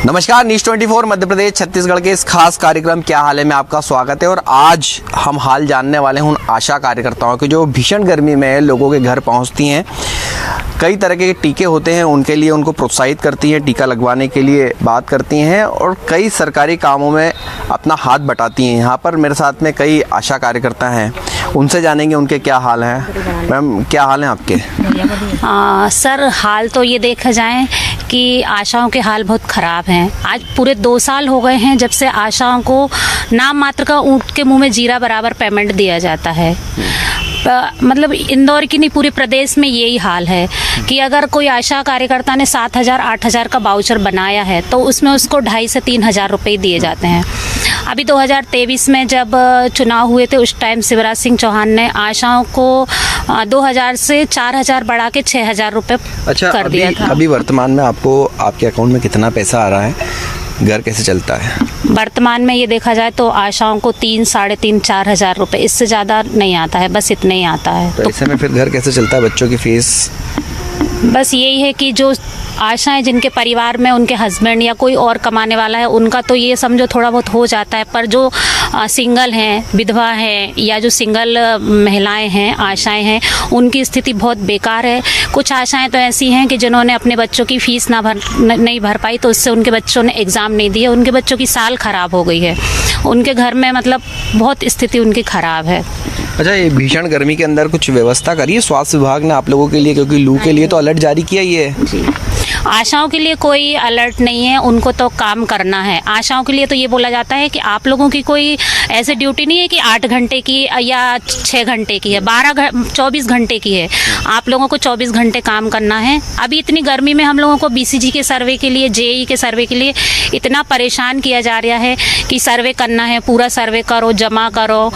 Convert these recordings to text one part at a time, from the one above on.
नमस्कार, न्यूज़ 24 मध्य प्रदेश छत्तीसगढ़ के इस खास कार्यक्रम क्या हाल है में आपका स्वागत है। और आज हम हाल जानने वाले हैं उन आशा कार्यकर्ताओं के जो भीषण गर्मी में लोगों के घर पहुंचती हैं। कई तरह के टीके होते हैं, उनके लिए उनको प्रोत्साहित करती हैं, टीका लगवाने के लिए बात करती हैं और कई सरकारी कामों में अपना हाथ बटाती हैं। यहाँ पर मेरे साथ में कई आशा कार्यकर्ता हैं, उनसे जानेंगे उनके क्या हाल हैं। मैम, क्या हाल हैं आपके? सर, हाल तो ये देखा जाए कि आशाओं के हाल बहुत ख़राब हैं। आज पूरे 2 साल हो गए हैं जब से आशाओं को नाम मात्र का ऊँट के मुंह में जीरा बराबर पेमेंट दिया जाता है। मतलब इंदौर की नहीं, पूरे प्रदेश में यही हाल है कि अगर कोई आशा कार्यकर्ता ने 7,000 8,000 का वाउचर बनाया है तो उसमें उसको 2,500 से 3,000 रुपये दिए जाते हैं। अभी 2023 में जब चुनाव हुए थे उस टाइम शिवराज सिंह चौहान ने आशाओं को 2,000 से 4,000 बढ़ा के 6,000 रुपये कर दिया था। अभी वर्तमान में आपको आपके अकाउंट में कितना पैसा आ रहा है, घर कैसे चलता है? वर्तमान में ये देखा जाए तो आशाओं को 3, 3,500, 4,000 रुपये, इससे ज़्यादा नहीं आता है, बस इतना ही आता है। तो ऐसे में फिर घर कैसे चलता है? बच्चों की फीस? बस यही है कि जो आशाएं जिनके परिवार में उनके हस्बैंड या कोई और कमाने वाला है उनका तो ये समझो थोड़ा बहुत हो जाता है, पर जो सिंगल हैं, विधवा हैं या जो सिंगल महिलाएं हैं, आशाएं हैं, उनकी स्थिति बहुत बेकार है। कुछ आशाएं तो ऐसी हैं कि जिन्होंने अपने बच्चों की फ़ीस नहीं भर पाई तो उससे उनके बच्चों ने एग्ज़ाम नहीं दिए, उनके बच्चों की साल ख़राब हो गई है। उनके घर में मतलब बहुत स्थिति उनकी ख़राब है। अच्छा, ये भीषण गर्मी के अंदर कुछ व्यवस्था करिए स्वास्थ्य विभाग ने आप लोगों के लिए, क्योंकि लू के लिए तो अलर्ट जारी किया ही है। जी, आशाओं के लिए कोई अलर्ट नहीं है, उनको तो काम करना है। आशाओं के लिए तो ये बोला जाता है कि आप लोगों की कोई ऐसी ड्यूटी नहीं है कि 8 घंटे की या 6 घंटे की है, 24 घंटे की है। आप लोगों को 24 घंटे काम करना है। अभी इतनी गर्मी में हम लोगों को BCG के सर्वे के लिए, JEE के सर्वे के लिए इतना परेशान किया जा रहा है कि सर्वे करना है, पूरा सर्वे करो, जमा करो,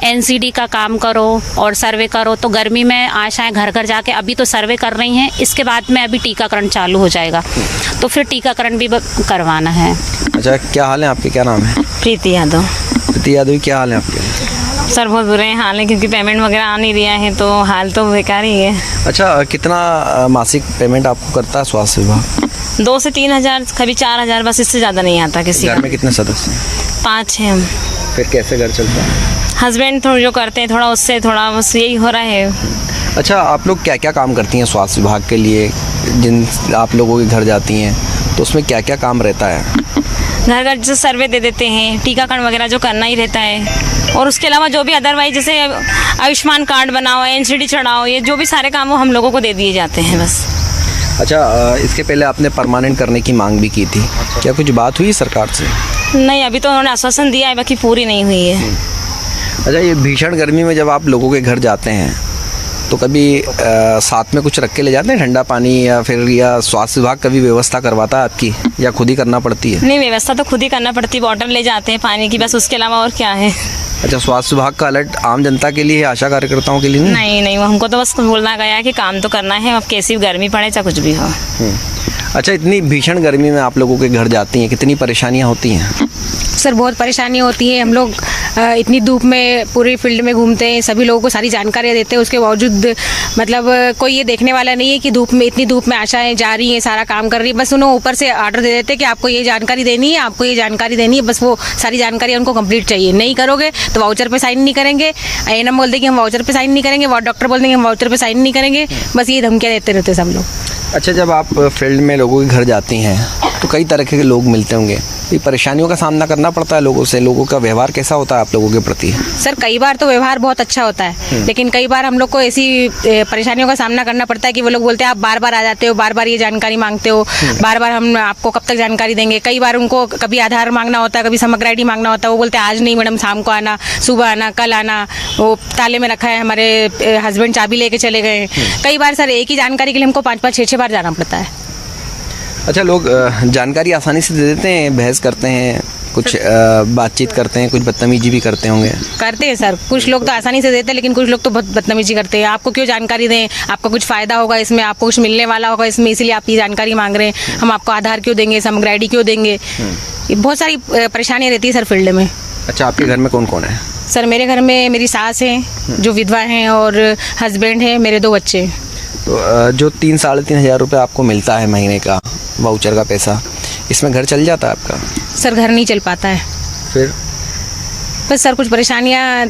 NCD का काम करो और सर्वे करो। तो गर्मी में आशाएं घर घर जाके अभी तो सर्वे कर रही हैं, इसके बाद में अभी टीकाकरण चालू हो जाएगा, तो फिर टीकाकरण भी करवाना है। अच्छा, क्या हाल है आपके? क्या नाम है? प्रीति यादव। प्रीति यादव, क्या हाल है आपके? सर, बहुत बुरे हाल है क्योंकि पेमेंट वगैरह आ नहीं रहा है तो हाल तो बेकार ही है। अच्छा, कितना मासिक पेमेंट आपको करता है स्वास्थ्य विभाग? 2 से 3,000, कभी 4,000, बस इससे ज़्यादा नहीं आता किसी घर का। में कितने सदस्य? 5 हैं हम। फिर कैसे घर चलता है? हस्बैंड थोड़ा जो करते हैं, थोड़ा उससे थोड़ा बस यही हो रहा है। अच्छा, आप लोग क्या क्या काम करती हैं स्वास्थ्य विभाग के लिए? जिन आप लोगों के घर जाती हैं तो उसमें क्या क्या काम रहता है? घर घर जैसे सर्वे दे देते हैं, टीकाकरण वगैरह जो करना ही रहता है, और उसके अलावा जो भी अदरवाइज जैसे आयुष्मान कार्ड बनाओ, NCD चढ़ाओ, ये जो भी सारे काम वो हम लोगों को दे दिए जाते हैं बस। अच्छा, इसके पहले आपने परमानेंट करने की मांग भी की थी, क्या कुछ बात हुई सरकार से? नहीं, अभी तो उन्होंने आश्वासन दिया है, बाकी पूरी नहीं हुई है। अच्छा, ये भीषण गर्मी में जब आप लोगों के घर जाते हैं तो कभी साथ में कुछ रख के ले जाते हैं, ठंडा पानी, या फिर या स्वास्थ्य विभाग कभी व्यवस्था करवाता है आपकी, या खुद ही करना पड़ती है? नहीं, व्यवस्था तो खुद ही करना पड़ती है, बॉटल ले जाते हैं पानी की, बस उसके अलावा और क्या है। अच्छा, स्वास्थ्य विभाग का अलर्ट आम जनता के लिए है, आशा कार्यकर्ताओं के लिए नहीं? नहीं, वो हमको तो बस बोलना गया है कि काम तो करना है, अब कैसी गर्मी पड़े चाहे कुछ भी हो। अच्छा, इतनी भीषण गर्मी में आप लोगों के घर जाती हैं, कितनी परेशानियाँ होती हैं? सर, बहुत परेशानी होती है। हम लोग इतनी धूप में पूरी फील्ड में घूमते हैं, सभी लोगों को सारी जानकारियाँ देते हैं, उसके बावजूद मतलब कोई ये देखने वाला नहीं है कि इतनी धूप में आशाएं जा रही हैं, सारा काम कर रही है। बस उन्हें ऊपर से ऑर्डर दे देते हैं कि आपको ये जानकारी देनी है, आपको ये जानकारी देनी है, बस वो सारी जानकारी उनको कंप्लीट चाहिए। नहीं करोगे तो वाउचर पे साइन नहीं करेंगे। ANM बोल देंगे हम वाउचर पे साइन नहीं करेंगे, डॉक्टर बोल देंगे हम वाउचर पे साइन नहीं करेंगे। बस ये धमकियाँ देते रहते सब लोग। अच्छा, जब आप फील्ड में लोगों के घर जाती हैं तो कई तरह के लोग मिलते होंगे, ये परेशानियों का सामना करना पड़ता है लोगों से? लोगों का व्यवहार कैसा होता है आप लोगों के प्रति? सर, कई बार तो व्यवहार बहुत अच्छा होता है, लेकिन कई बार हम लोग को ऐसी परेशानियों का सामना करना पड़ता है कि वो लोग बोलते हैं आप बार बार आ जाते हो, बार बार ये जानकारी मांगते हो, बार बार हम आपको कब तक जानकारी देंगे। कई बार उनको कभी आधार मांगना होता है, कभी समग्र ID मांगना होता है, वो बोलते हैं आज नहीं मैडम, शाम को आना, सुबह आना, कल आना, वो ताले में रखा है, हमारे हस्बैंड चाबी लेके चले गए। कई बार सर एक ही जानकारी के लिए हमको 5-5, 6-6 बार जाना पड़ता है। अच्छा, लोग जानकारी आसानी से दे देते हैं, बहस करते हैं, कुछ बातचीत करते हैं, कुछ बदतमीजी भी करते होंगे? करते हैं सर, कुछ लोग तो आसानी से देते हैं, लेकिन कुछ लोग तो बहुत बदतमीजी करते हैं। आपको क्यों जानकारी दें, आपका कुछ फ़ायदा होगा इसमें, आपको कुछ मिलने वाला होगा इसमें, इसीलिए आप ये जानकारी मांग रहे हैं। हम आपको आधार क्यों देंगे, समग्र ID क्यों देंगे? ये बहुत सारी परेशानियाँ रहती है सर फील्ड में। अच्छा, आपके घर में कौन कौन है? सर, मेरे घर में मेरी सास है जो विधवा हैं, और हस्बैंड है, मेरे 2 बच्चे। तो जो 3-3,500 रुपये आपको मिलता है महीने का वाउचर का पैसा, इसमें घर चल जाता है आपका? सर घर नहीं चल पाता है। फिर बस सर कुछ परेशानियाँ,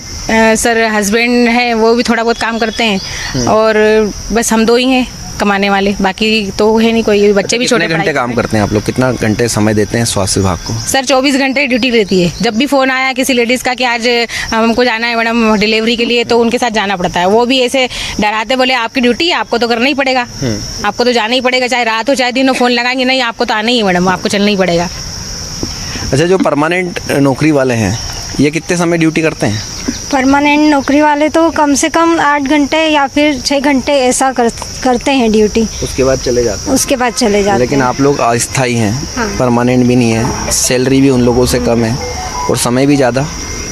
सर हस्बैंड है वो भी थोड़ा बहुत काम करते हैं और बस हम दो ही हैं कमाने वाले, बाकी तो है नहीं कोई, बच्चे भी छोटे। कितने घंटे काम करते हैं आप लोग? कितना घंटे समय देते हैं स्वास्थ्य विभाग को? सर 24 घंटे ड्यूटी रहती है। जब भी फ़ोन आया किसी लेडीज़ का कि आज हमको जाना है मैडम डिलीवरी के लिए, तो उनके साथ जाना पड़ता है। वो भी ऐसे डराते, बोले आपकी ड्यूटी है, आपको तो करना ही पड़ेगा, आपको तो जाना ही पड़ेगा, चाहे रात हो चाहे दिन हो। फ़ोन लगाएंगे नहीं आपको तो आना ही है मैडम, आपको चलना ही पड़ेगा। अच्छा, जो परमानेंट नौकरी वाले हैं ये कितने समय ड्यूटी करते हैं? परमानेंट नौकरी वाले तो कम से कम 8 घंटे या फिर 6 घंटे ऐसा करते हैं ड्यूटी, उसके बाद चले जाते हैं। उसके बाद चले जाते लेकिन हैं। आप लोग अस्थायी हैं, हाँ। परमानेंट भी नहीं है, सैलरी भी उन लोगों से कम है और समय भी ज़्यादा।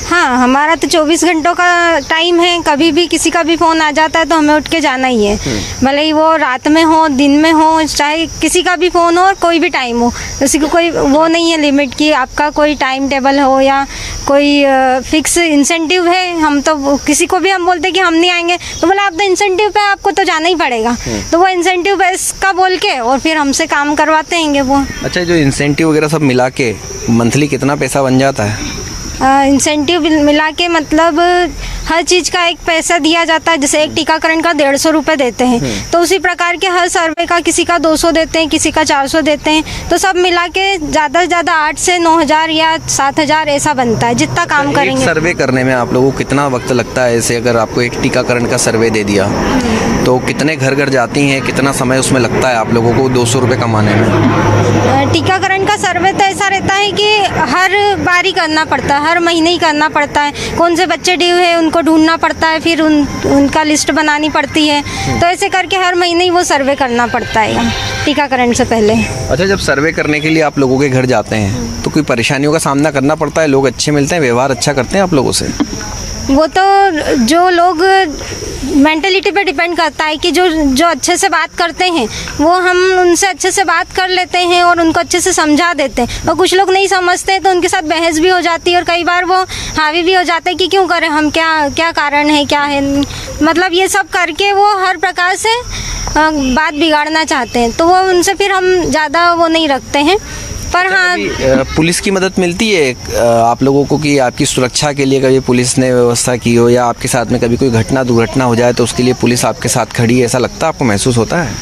हाँ, हमारा तो 24 घंटों का टाइम है, कभी भी किसी का भी फ़ोन आ जाता है तो हमें उठ के जाना ही है, भले ही वो रात में हो दिन में हो, चाहे किसी का भी फ़ोन हो और कोई भी टाइम हो। किसी को कोई वो नहीं है लिमिट कि आपका कोई टाइम टेबल हो या कोई फिक्स इंसेंटिव है। हम तो किसी को भी हम बोलते कि हम नहीं आएंगे तो बोला आप तो इंसेंटिव पे आपको तो जाना ही पड़ेगा, तो वो इंसेंटिव बेस का बोल के और फिर हमसे काम करवाते हैं वो। अच्छा, जो इंसेंटिव वगैरह सब मिला के मंथली कितना पैसा बन जाता है? इंसेंटिव मिला के मतलब हर चीज़ का एक पैसा दिया जाता है। जैसे एक टीकाकरण का 150 रुपये देते हैं, तो उसी प्रकार के हर सर्वे का किसी का 200 देते हैं, किसी का 400 देते हैं, तो सब मिला के ज़्यादा से ज़्यादा 8 से 9,000 या 7,000 ऐसा बनता है जितना काम करेंगे। सर्वे करने में आप लोगों को कितना वक्त लगता है? ऐसे अगर आपको एक टीकाकरण का सर्वे दे दिया तो कितने घर घर जाती हैं, कितना समय उसमें लगता है आप लोगों को 200 रुपये कमाने में? टीकाकरण का सर्वे तो ऐसा रहता है कि हर बारी करना पड़ता है, हर महीने ही करना पड़ता है। कौन से बच्चे ड्यू है उनको ढूंढना पड़ता है, फिर उनका लिस्ट बनानी पड़ती है, तो ऐसे करके हर महीने ही वो सर्वे करना पड़ता है टीकाकरण से पहले। अच्छा, जब सर्वे करने के लिए आप लोगों के घर जाते हैं तो कोई परेशानियों का सामना करना पड़ता है? लोग अच्छे मिलते हैं, व्यवहार अच्छा करते हैं आप लोगों से? वो तो जो लोग मेंटलिटी पे डिपेंड करता है कि जो अच्छे से बात करते हैं वो हम उनसे अच्छे से बात कर लेते हैं और उनको अच्छे से समझा देते हैं। और कुछ लोग नहीं समझते हैं तो उनके साथ बहस भी हो जाती है और कई बार वो हावी भी हो जाते हैं कि क्यों करें हम, क्या कारण है, क्या है, मतलब ये सब करके वो हर प्रकार से बात बिगाड़ना चाहते हैं, तो वो उनसे फिर हम ज़्यादा वो नहीं रखते हैं। पर हाँ, पुलिस की मदद मिलती है आप लोगों को कि आपकी सुरक्षा के लिए कभी पुलिस ने व्यवस्था की हो, या आपके साथ में कभी कोई दुर्घटना हो जाए तो उसके लिए पुलिस आपके साथ खड़ी है, ऐसा लगता है आपको, महसूस होता है?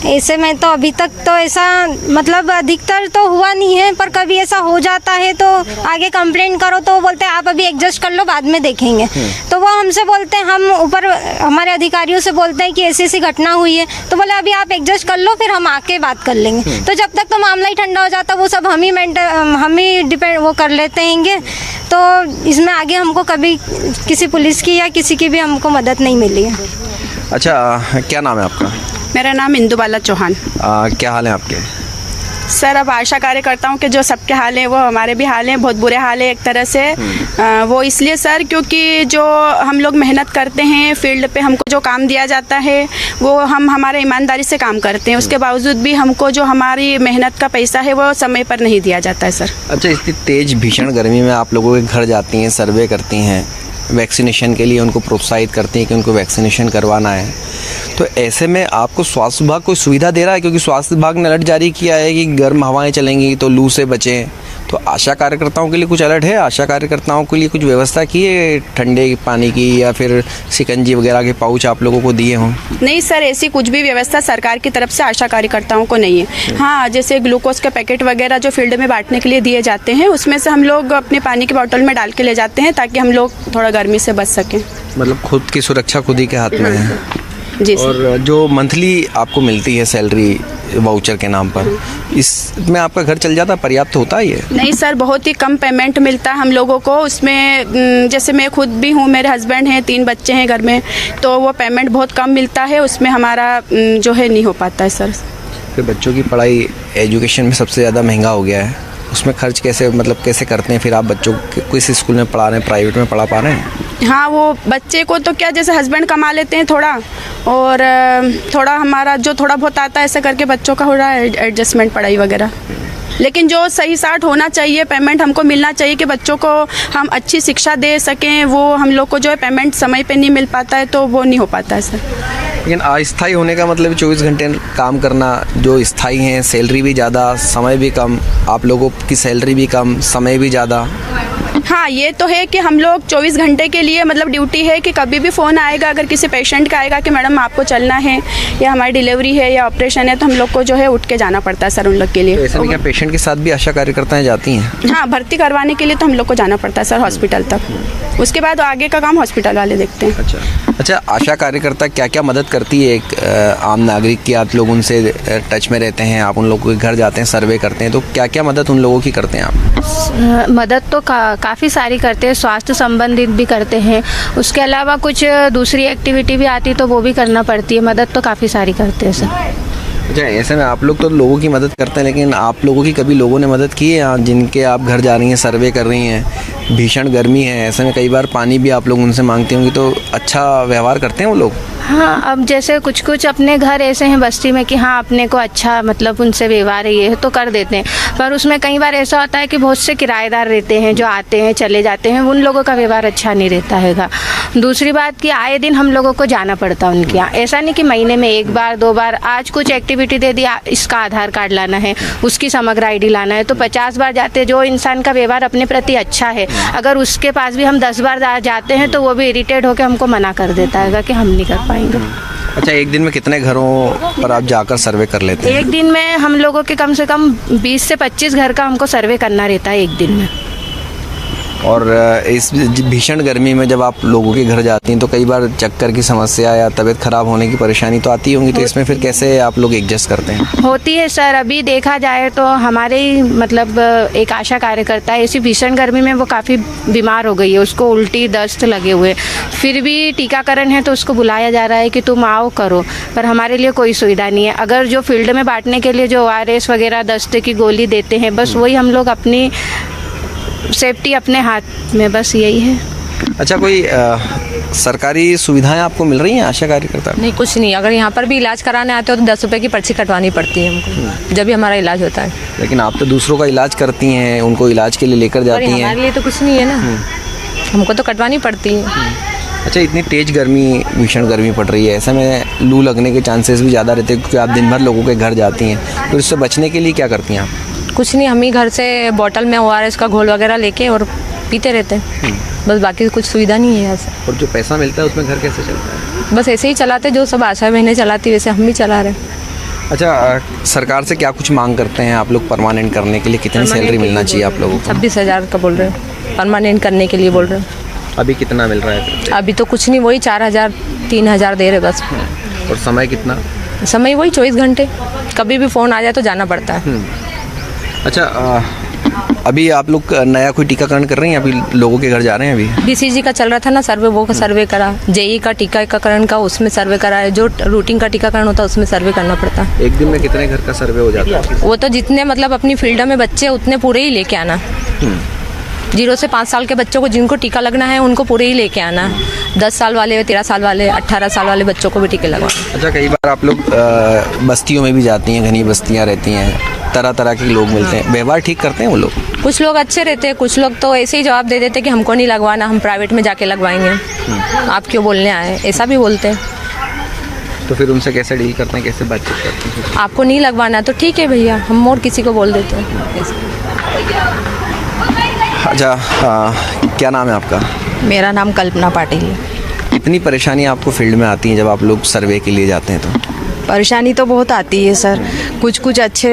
ऐसे में तो अभी तक तो ऐसा मतलब अधिकतर तो हुआ नहीं है, पर कभी ऐसा हो जाता है तो आगे कंप्लेंट करो तो वो बोलते हैं आप अभी एडजस्ट कर लो बाद में देखेंगे, तो वो हमसे बोलते हैं, हम ऊपर हमारे अधिकारियों से बोलते हैं कि ऐसी ऐसी घटना हुई है, तो बोले अभी आप एडजस्ट कर लो फिर हम आके बात कर लेंगे। तो जब तक तो मामला ही ठंडा हो जाता वो सब हम ही डिपेंड वो कर लेते हैं, तो इसमें आगे हमको कभी किसी पुलिस की या किसी की भी हमको मदद नहीं मिली है। अच्छा, क्या नाम है आपका? मेरा नाम इंदुबाला चौहान। क्या हाल है आपके? सर, अब आशा कार्यकर्ताओं के जो सबके हाल हैं वो हमारे भी हाल हैं, बहुत बुरे हाल है एक तरह से। वो इसलिए सर क्योंकि जो हम लोग मेहनत करते हैं फील्ड पे, हमको जो काम दिया जाता है वो हम हमारे ईमानदारी से काम करते हैं, उसके बावजूद भी हमको जो हमारी मेहनत का पैसा है वो समय पर नहीं दिया जाता है सर। अच्छा, इतनी तेज भीषण गर्मी में आप लोगों के घर जाती हैं, सर्वे करती हैं, वैक्सीनेशन के लिए उनको प्रोत्साहित करती हैं कि उनको वैक्सीनेशन करवाना है, तो ऐसे में आपको स्वास्थ्य विभाग कोई सुविधा दे रहा है? क्योंकि स्वास्थ्य विभाग ने अलर्ट जारी किया है कि गर्म हवाएं चलेंगी तो लू से बचें, तो आशा कार्यकर्ताओं के लिए कुछ अलर्ट है? आशा कार्यकर्ताओं के लिए कुछ व्यवस्था की है ठंडे पानी की या फिर शिकंजी वगैरह के पाउच आप लोगों को दिए हों? नहीं सर, ऐसी कुछ भी व्यवस्था सरकार की तरफ से आशा कार्यकर्ताओं को नहीं है। हाँ, जैसे ग्लूकोज के पैकेट वगैरह जो फील्ड में बांटने के लिए दिए जाते हैं उसमें से हम लोग अपने पानी की बोतल में डाल के ले जाते हैं ताकि हम लोग थोड़ा गर्मी से बच सकें। मतलब खुद की सुरक्षा खुद ही के हाथ में है। जी सर। और जो मंथली आपको मिलती है सैलरी वाउचर के नाम पर, इसमें आपका घर चल जाता, पर्याप्त होता है ये? नहीं सर, बहुत ही कम पेमेंट मिलता है हम लोगों को उसमें। जैसे मैं खुद भी हूँ, मेरे हस्बैंड हैं, 3 बच्चे हैं घर में, तो वो पेमेंट बहुत कम मिलता है, उसमें हमारा जो है नहीं हो पाता है सर। फिर बच्चों की पढ़ाई एजुकेशन में सबसे ज़्यादा महंगा हो गया है, उसमें खर्च कैसे करते हैं फिर आप? बच्चों को किस स्कूल में पढ़ा रहे हैं, प्राइवेट में पढ़ा पा रहे हैं? हाँ, वो बच्चे को तो क्या, जैसे हस्बैंड कमा लेते हैं थोड़ा, और थोड़ा हमारा जो थोड़ा बहुत आता है ऐसे करके बच्चों का हो रहा है एडजस्टमेंट पढ़ाई वगैरह। लेकिन जो सही साठ होना चाहिए, पेमेंट हमको मिलना चाहिए कि बच्चों को हम अच्छी शिक्षा दे सकें, वो हम लोग को जो है पेमेंट समय पे नहीं मिल पाता है, तो वो नहीं हो पाता है सर। लेकिन अस्थायी होने का मतलब 24 घंटे काम करना, जो स्थायी हैं सैलरी भी ज़्यादा, समय भी कम, आप लोगों की सैलरी भी कम, समय भी ज़्यादा। हाँ, ये तो है कि हम लोग 24 घंटे के लिए मतलब ड्यूटी है कि कभी भी फ़ोन आएगा, अगर किसी पेशेंट का आएगा कि मैडम आपको चलना है या हमारी डिलीवरी है या ऑपरेशन है, तो हम लोग को जो है उठ के जाना पड़ता है सर उन लोग के तो लिए। ऐसे में क्या पेशेंट के साथ भी आशा कार्यकर्ताएं जाती हैं? हाँ, भर्ती करवाने के लिए तो हम लोग को जाना पड़ता है सर हॉस्पिटल तक, उसके बाद आगे का काम हॉस्पिटल वाले देखते हैं। अच्छा, आशा कार्यकर्ता क्या क्या मदद करती है एक आम नागरिक की? आप लोग उनसे टच में रहते हैं, आप उन लोगों के घर जाते हैं, सर्वे करते हैं, तो क्या क्या मदद उन लोगों की करते हैं आप? मदद तो काफ़ी सारी करते हैं, स्वास्थ्य संबंधित भी करते हैं, उसके अलावा कुछ दूसरी एक्टिविटी भी आती तो वो भी करना पड़ती है। मदद तो काफ़ी सारी करते हैं सर। अच्छा, ऐसे में आप लोग तो लोगों की मदद करते हैं, लेकिन आप लोगों की कभी लोगों ने मदद की है जिनके आप घर जा रही हैं, सर्वे कर रही हैं, भीषण गर्मी है, ऐसे में कई बार पानी भी आप लोग उनसे मांगती होंगी, तो अच्छा व्यवहार करते हैं वो लोग? हाँ, अब जैसे कुछ कुछ अपने घर ऐसे हैं बस्ती में कि हाँ अपने को अच्छा मतलब उनसे व्यवहार है ये तो कर देते हैं, पर उसमें कई बार ऐसा होता है कि बहुत से किराएदार रहते हैं जो आते हैं चले जाते हैं, उन लोगों का व्यवहार अच्छा नहीं रहता हैगा। दूसरी बात कि आए दिन हम लोगों को जाना पड़ता है उनके यहाँ, ऐसा नहीं कि महीने में एक बार दो बार, आज कुछ एक्टिविटी दे दिया, इसका आधार कार्ड लाना है, उसकी समग्र ID लाना है, तो 50 बार जाते। जो इंसान का व्यवहार अपने प्रति अच्छा है, अगर उसके पास भी हम 10 बार जाते हैं तो वो भी इरिटेट होकर हमको मना कर देता है कि हम नहीं कर पाएंगे। अच्छा, एक दिन में कितने घरों पर आप जाकर सर्वे कर लेते हैं? एक दिन में हम लोगों के कम से कम 20 से 25 घर का हमको सर्वे करना रहता है एक दिन में। और इस भीषण गर्मी में जब आप लोगों के घर जाती हैं तो कई बार चक्कर की समस्या या तबीयत खराब होने की परेशानी तो आती होंगी, तो इसमें फिर कैसे आप लोग एडजस्ट करते हैं? होती है सर, अभी देखा जाए तो हमारे ही मतलब एक आशा कार्यकर्ता है, ऐसी भीषण गर्मी में वो काफ़ी बीमार हो गई है, उसको उल्टी दस्त लगे हुए, फिर भी टीकाकरण है तो उसको बुलाया जा रहा है कि तुम आओ करो, पर हमारे लिए कोई सुविधा नहीं है। अगर जो फील्ड में बांटने के लिए जो ORS वगैरह दस्त की गोली देते हैं, बस वही हम लोग अपनी सेफ्टी अपने हाथ में, बस यही है। अच्छा, कोई सरकारी सुविधाएं आपको मिल रही हैं आशा कार्यकर्ता? नहीं, कुछ नहीं। अगर यहाँ पर भी इलाज कराने आते हो तो 10 रुपये की पर्ची कटवानी पड़ती है हमको, जब भी हमारा इलाज होता है। लेकिन आप तो दूसरों का इलाज करती हैं, उनको इलाज के लिए लेकर जाती हैं। हमारे लिए तो कुछ नहीं है ना, हमको तो कटवानी पड़ती है। अच्छा, इतनी तेज गर्मी, भीषण गर्मी पड़ रही है, ऐसे में लू लगने के चांसेस भी ज़्यादा रहते हैं क्योंकि आप दिन भर लोगों के घर जाती हैं, तो इससे बचने के लिए क्या करती हैं आप? कुछ नहीं, हम ही घर से बॉटल में ORS का घोल वगैरह लेके और पीते रहते हैं, बस बाकी कुछ सुविधा नहीं है यहाँ से। और जो पैसा मिलता है उसमें घर कैसे चलता है? बस ऐसे ही चलाते, जो सब आशा बहनें चलाती वैसे हम भी चला रहे हैं। अच्छा, सरकार से क्या कुछ मांग करते हैं आप लोग परमानेंट करने के लिए? कितनी सैलरी मिलना चाहिए आप लोगों को? 26,000 का बोल रहे हैं, परमानेंट करने के लिए बोल रहे हैं। अभी कितना मिल रहा है? अभी तो कुछ नहीं, वही 4,000 3,000 दे रहे बस। और समय कितना? समय वही 24 घंटे, कभी भी फ़ोन आ जाए तो जाना पड़ता है। अच्छा, अभी आप लोग नया कोई टीकाकरण कर रही हैं? अभी लोगों के घर जा रहे हैं? अभी BCG का चल रहा था ना सर्वे, वो का सर्वे करा, JE का टीकाकरण का उसमें सर्वे करा है, जो रूटीन का टीकाकरण होता है उसमें सर्वे करना पड़ता है। एक दिन में कितने घर का सर्वे हो जाता है? वो तो जितने मतलब अपनी फील्ड में बच्चे उतने पूरे ही लेके आना। 0 से 5 साल के बच्चों को जिनको टीका लगना है उनको पूरे ही लेके आना। 10 साल वाले, 13 साल वाले, 18 साल वाले बच्चों को भी टीके लगवाना। अच्छा, कई बार आप लोग बस्तियों में भी जाती हैं, घनी बस्तियाँ रहती हैं, तरह तरह के लोग मिलते हैं, व्यवहार ठीक करते हैं वो लोग? कुछ लोग अच्छे रहते हैं, कुछ लोग तो ऐसे ही जवाब दे देते कि हमको नहीं लगवाना, हम प्राइवेट में जाके लगवाएंगे, आप क्यों बोलने आए, ऐसा भी बोलते हैं। तो फिर उनसे कैसे डील करते हैं, कैसे बातचीत करते हैं? आपको नहीं लगवाना तो ठीक है भैया, हम और किसी को बोल देते हैं। अच्छा, क्या नाम है आपका? मेरा नाम कल्पना पाटिल है। कितनी परेशानी आपको फील्ड में आती हैं जब आप लोग सर्वे के लिए जाते हैं तो? परेशानी तो बहुत आती है सर, कुछ अच्छे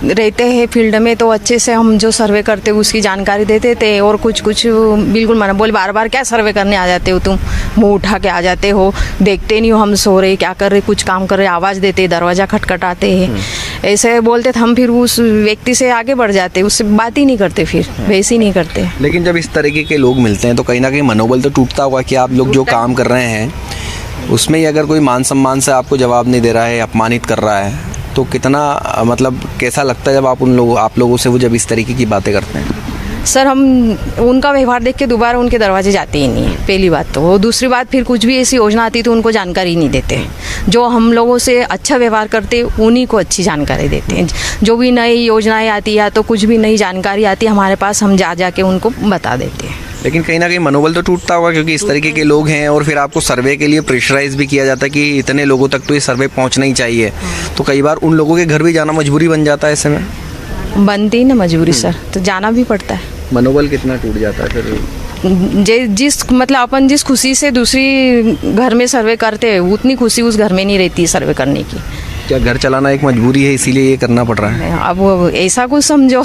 रहते हैं फील्ड में तो अच्छे से हम जो सर्वे करते उसकी जानकारी देते थे, और कुछ बिल्कुल मना बोले, बार बार क्या सर्वे करने आ जाते हो तुम, मुँह उठा के आ जाते हो, देखते नहीं हो हम सो रहे क्या कर रहे, कुछ काम कर रहे, आवाज़ देते, दरवाज़ा खटखटाते हैं, ऐसे बोलते थे। हम फिर उस व्यक्ति से आगे बढ़ जाते, उससे बात ही नहीं करते, फिर वैसे ही नहीं करते। लेकिन जब इस तरीके के लोग मिलते हैं तो कहीं ना कहीं मनोबल तो टूटता होगा कि आप लोग जो काम कर रहे हैं उसमें ही अगर कोई मान सम्मान से आपको जवाब नहीं दे रहा है, अपमानित कर रहा है, तो कितना मतलब कैसा लगता है जब आप लोगों से वो जब इस तरीके की बातें करते हैं? सर, हम उनका व्यवहार देख के दोबारा उनके दरवाजे जाते ही नहीं है, पहली बात तो। दूसरी बात, फिर कुछ भी ऐसी योजना आती तो उनको जानकारी नहीं देते। जो हम लोगों से अच्छा व्यवहार करते उन्हीं को अच्छी जानकारी देते हैं। जो भी नई योजनाएं आती या तो कुछ भी नई जानकारी आती है हमारे पास, हम जा के उनको बता देते हैं। लेकिन कहीं ना कहीं मनोबल तो टूटता होगा, क्योंकि इस तरीके के लोग हैं और फिर आपको सर्वे के लिए प्रेशराइज भी किया जाता है कि इतने लोगों तक तो ये सर्वे पहुंचना ही चाहिए, तो कई बार उन लोगों के घर भी जाना मजबूरी बन जाता है ऐसे में। बनती ना मजबूरी सर, तो जाना भी पड़ता है। मनोबल कितना टूट जाता है फिर। जिस मतलब अपन जिस खुशी से दूसरी घर में सर्वे करते हैं उतनी खुशी उस घर में नहीं रहती सर्वे करने की। क्या घर चलाना एक मजबूरी है इसीलिए ये करना पड़ रहा है? अब वो ऐसा कुछ समझो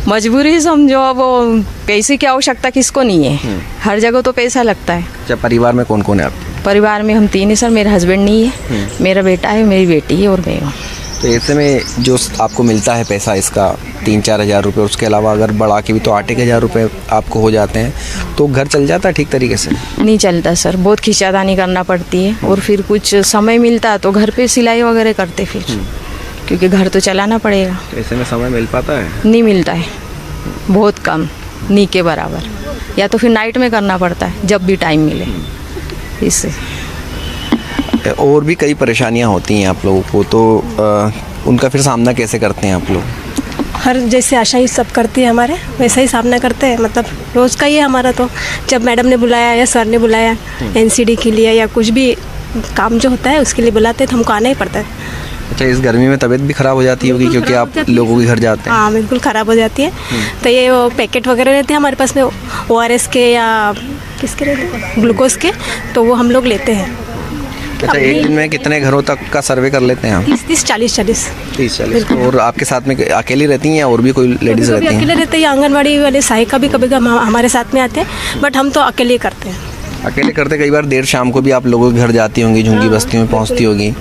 मजबूरी समझो। अब वो पैसे की आवश्यकता किसको नहीं है, हर जगह तो पैसा लगता है। अच्छा, परिवार में कौन कौन है आपके? परिवार में हम 3 हैं सर, मेरा हस्बैंड नहीं है, मेरा बेटा है, मेरी बेटी है और मैं हूँ। तो ऐसे में जो आपको मिलता है पैसा इसका 3-4 हज़ार रुपये, उसके अलावा अगर बढ़ा के भी तो 8-1 हज़ार रुपये आपको हो जाते हैं, तो घर चल जाता है ठीक तरीके से? नहीं चलता सर, बहुत खींचातानी करना पड़ती है और फिर कुछ समय मिलता है तो घर पे सिलाई वगैरह करते फिर, क्योंकि घर तो चलाना पड़ेगा। ऐसे में समय मिल पाता है? नहीं मिलता है, बहुत कम, नहीं के बराबर, या तो फिर नाइट में करना पड़ता है जब भी टाइम मिले। इससे और भी कई परेशानियां होती हैं आप लोगों को, तो उनका फिर सामना कैसे करते हैं आप लोग? हर जैसे आशा ही सब करती है हमारे वैसा ही सामना करते हैं, मतलब रोज़ का ही है हमारा। तो जब मैडम ने बुलाया या सर ने बुलाया एनसीडी के लिए या कुछ भी काम जो होता है उसके लिए बुलाते हैं तो हमको आना ही पड़ता है। अच्छा, इस गर्मी में तबीयत भी ख़राब हो जाती होगी क्योंकि आप लोगों के घर जाते हैं? हाँ बिल्कुल ख़राब हो जाती है। तो ये वो पैकेट वगैरह रहते हैं हमारे पास में ORS के या किसके रहते हैं, ग्लूकोज के, तो वो हम लोग लेते हैं। अच्छा, एक दिन में कितने घरों तक का सर्वे कर लेते हैं आप? 30-40 30-40। और आपके साथ में अकेली रहती हैं या और भी कोई लेडीज़ रहती हैं? अकेले रहते हैं, आंगनबाड़ी वाले सहायिका भी कभी हमारे साथ में आते हैं, बट हम तो अकेले करते हैं। अकेले करते? कई बार देर शाम को भी आप लोगों के घर जाती होंगी, झुंगी बस्ती में पहुंचती होगी,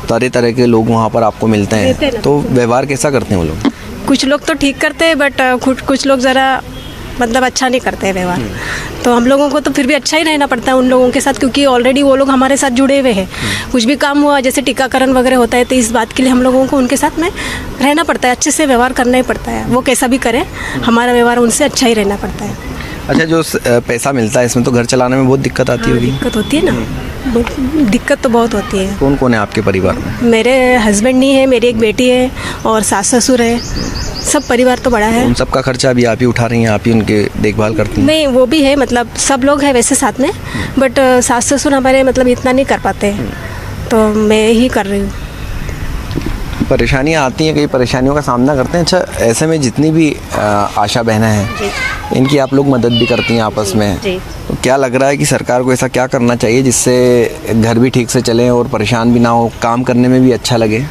तरह तरह के लोग वहां पर आपको मिलते हैं, तो व्यवहार कैसा करते हैं वो लोग? कुछ लोग तो ठीक करते हैं बट कुछ लोग ज़रा मतलब अच्छा नहीं करते हैं व्यवहार। तो हम लोगों को तो फिर भी अच्छा ही रहना पड़ता है उन लोगों के साथ, क्योंकि ऑलरेडी वो लोग हमारे साथ जुड़े हुए हैं। कुछ भी काम हुआ जैसे टीकाकरण वगैरह होता है तो इस बात के लिए हम लोगों को उनके साथ में रहना पड़ता है, अच्छे से व्यवहार करना ही पड़ता है। वो कैसा भी करें, हमारा व्यवहार उनसे अच्छा ही रहना पड़ता है। अच्छा, जो पैसा मिलता है इसमें तो घर चलाने में बहुत दिक्कत आती होगी? दिक्कत होती है ना, दिक्कत तो बहुत होती है। कौन कौन है आपके परिवार में? मेरे हस्बैंड नहीं है, मेरी एक बेटी है और सास ससुर है, सब परिवार तो बड़ा है। उन सब का खर्चा भी आप ही उठा रही हैं, आप ही उनके देखभाल करती हैं? नहीं, वो भी है, मतलब सब लोग हैं वैसे साथ में, बट सास ससुर हमारे मतलब इतना नहीं कर पाते हैं, तो मैं ही कर रही हूँ। परेशानियाँ आती हैं, कई परेशानियों का सामना करते हैं। अच्छा, ऐसे में जितनी भी आशा बहनें हैं इनकी आप लोग मदद भी करती हैं आपस में, तो क्या लग रहा है कि सरकार को ऐसा क्या करना चाहिए जिससे घर भी ठीक से चलें और परेशान भी ना हो, काम करने में भी अच्छा लगे?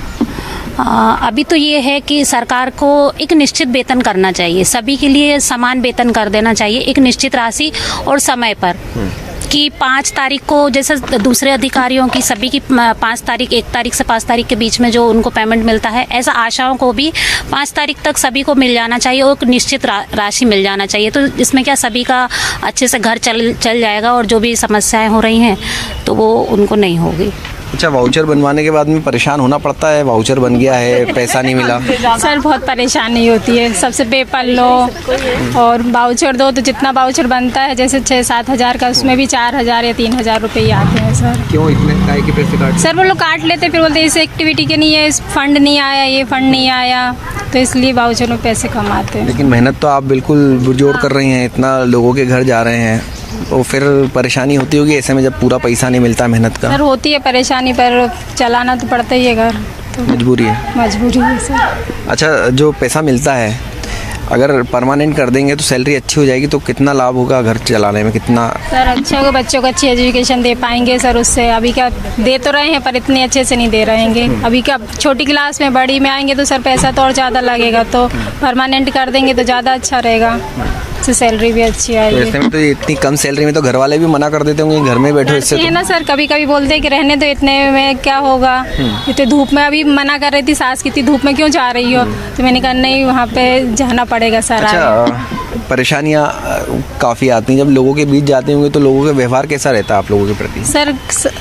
अभी तो ये है कि सरकार को एक निश्चित वेतन करना चाहिए, सभी के लिए समान वेतन कर देना चाहिए, एक निश्चित राशि और समय पर, कि 5 तारीख को जैसे दूसरे अधिकारियों की सभी की 1 तारीख से 5 तारीख के बीच में जो उनको पेमेंट मिलता है, ऐसा आशाओं को भी 5 तारीख तक सभी को मिल जाना चाहिए और एक निश्चित राशि मिल जाना चाहिए। तो इसमें क्या सभी का अच्छे से घर चल जाएगा और जो भी समस्याएं हो रही हैं तो वो उनको नहीं होगी। अच्छा, वाउचर बनवाने के बाद में परेशान होना पड़ता है? वाउचर बन गया है, पैसा नहीं मिला? सर बहुत परेशानी होती है, सबसे पेपर लो और वाउचर दो, तो जितना वाउचर बनता है जैसे 6-7 हज़ार का, उसमें भी 4,000 या 3,000 रुपये ही आते हैं सर। क्यों इतने काय के पैसे काट? सर वो लोग काट लेते, फिर बोलते इस एक्टिविटी के नहीं है, इस फंड नहीं आया, ये फंड नहीं आया, तो इसलिए वाउचर में पैसे कम आते हैं। लेकिन मेहनत तो आप बिल्कुल पुरजोर कर रही हैं, इतना लोगों के घर जा रहे हैं, तो फिर परेशानी होती होगी ऐसे में जब पूरा पैसा नहीं मिलता मेहनत का? सर होती है परेशानी, पर चलाना तो पड़ता ही है घर, तो मजबूरी है। मजबूरी है सर। अच्छा, जो पैसा मिलता है अगर परमानेंट कर देंगे तो सैलरी अच्छी हो जाएगी, तो कितना लाभ होगा घर चलाने में? कितना सर अच्छा होगा, बच्चों को अच्छी एजुकेशन दे पाएंगे सर उससे। अभी क्या दे तो रहे हैं पर इतने अच्छे से नहीं दे रहेंगे। अभी क्या छोटी क्लास में बड़ी में आएंगे तो सर पैसा तो और ज़्यादा लगेगा, तो परमानेंट कर देंगे तो ज़्यादा अच्छा रहेगा, तो सैलरी भी अच्छी तो आएगी। ऐसे में तो इतनी कम सैलरी में तो घर वाले भी मना कर देते होंगे घर में बैठो इससे है ना सर, कभी कभी बोलते हैं कि रहने दो, इतने में क्या होगा, इतने धूप में। अभी मना कर रही थी सास, कितनी धूप में क्यों जा रही हो, तो मैंने कहा नहीं वहाँ पे जाना पड़ेगा सर। अच्छा, परेशानियाँ काफ़ी आती हैं जब लोगों के बीच जाते होंगे, तो लोगों का व्यवहार कैसा रहता है आप लोगों के प्रति? सर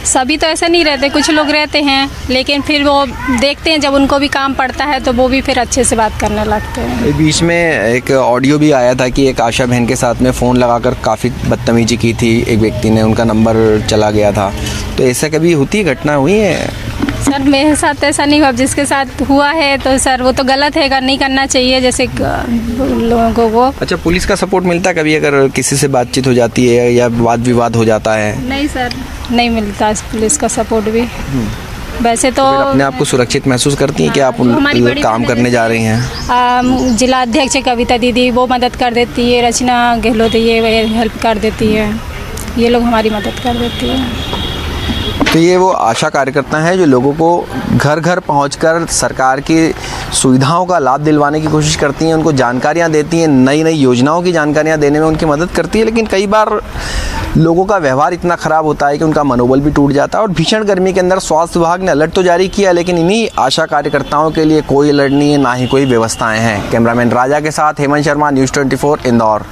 सभी तो ऐसे नहीं रहते, कुछ लोग रहते हैं, लेकिन फिर वो देखते हैं जब उनको भी काम पड़ता है तो वो भी फिर अच्छे से बात करने लगते हैं। बीच में एक ऑडियो भी आया था कि एक आशा बहन के साथ में फ़ोन लगाकर काफ़ी बदतमीजी की थी एक व्यक्ति ने, उनका नंबर चला गया था, तो ऐसा कभी होती है, घटना हुई है? सर मेरे साथ ऐसा नहीं हुआ, अब जिसके साथ हुआ है तो सर वो तो गलत है, नहीं करना चाहिए जैसे लोगों को वो। अच्छा, पुलिस का सपोर्ट मिलता है कभी अगर किसी से बातचीत हो जाती है या वाद विवाद हो जाता है? नहीं सर, नहीं मिलता पुलिस का सपोर्ट भी। वैसे तो फिर अपने आप को सुरक्षित महसूस करती हैं कि आप हमारी बड़ी काम बहन करने जा रही हैं? जिला अध्यक्ष कविता दीदी वो मदद कर देती है, रचना गहलोत ये हेल्प कर देती है, ये लोग हमारी मदद कर देती है। तो ये वो आशा कार्यकर्ता हैं जो लोगों को घर घर पहुंचकर सरकार की सुविधाओं का लाभ दिलवाने की कोशिश करती हैं, उनको जानकारियां देती हैं, नई नई योजनाओं की जानकारियां देने में उनकी मदद करती है। लेकिन कई बार लोगों का व्यवहार इतना ख़राब होता है कि उनका मनोबल भी टूट जाता है। और भीषण गर्मी के अंदर स्वास्थ्य विभाग ने अलर्ट तो जारी किया, लेकिन इन्हीं आशा कार्यकर्ताओं के लिए कोई अलर्ट नहीं है, ना ही कोई व्यवस्थाएँ हैं। कैमरामैन राजा के साथ हेमंत शर्मा, न्यूज़ 24 इंदौर।